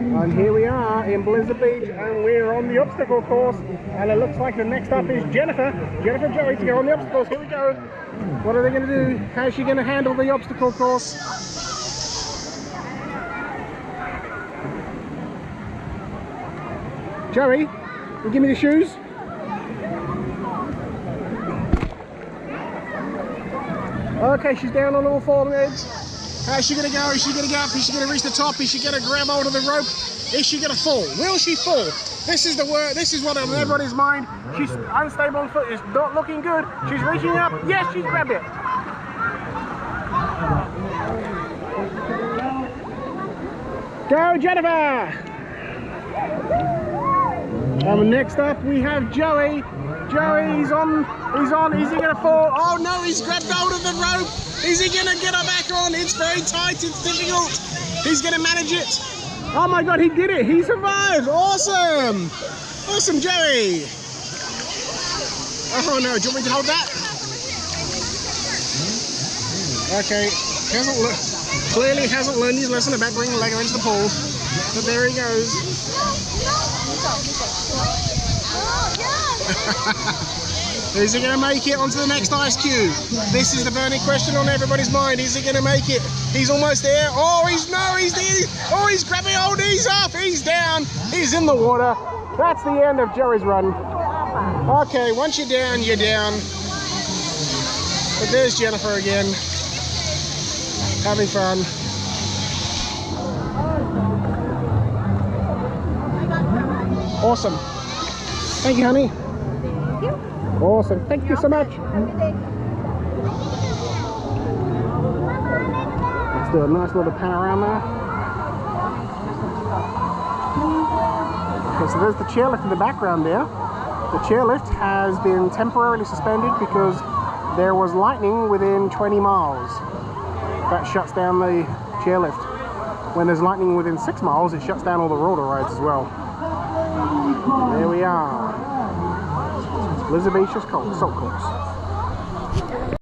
And here we are in Blizzard Beach, and we're on the obstacle course. And it looks like the next up is Jennifer Joey to go on the obstacles. Here we go. What are they going to do? How's she going to handle the obstacle course? Joey, you give me the shoes. Okay, she's down on all four legs. How's she gonna go? Is she gonna go up? Is she gonna reach the top? Is she gonna grab hold of the rope? Is she gonna fall? Will she fall? This is the word. This is what on everybody's mind. She's unstable on foot. It's not looking good. She's reaching up. Yes, she's grabbed it. Go, Jennifer! And next up we have Joey. Joey, he's on. Is he gonna fall? Oh no, he's grabbed hold of the rope. Is he gonna get her back on? It's very tight, it's difficult. He's gonna manage it. Oh my God, he did it. He survived. Awesome. Awesome, Joey. Oh no, do you want me to hold that? Okay, clearly hasn't learned his lesson about bringing Lego into the pool. But there he goes. Is he going to make it onto the next ice cube? This is the burning question on everybody's mind. Is he going to make it? He's almost there. Oh, he's there. Oh, he's grabbing hold. He's up. He's down. He's in the water. That's the end of Joey's run. Okay, once you're down, you're down. But there's Jennifer again, having fun. Awesome. Thank you, honey. Thank you. Awesome. Thank you so much. Let's do a nice little panorama. Okay, so there's the chairlift in the background there. The chairlift has been temporarily suspended because there was lightning within 20 miles. That shuts down the chairlift. When there's lightning within 6 miles, it shuts down all the roller rides as well. There we are. Blizzard Beach's salt course.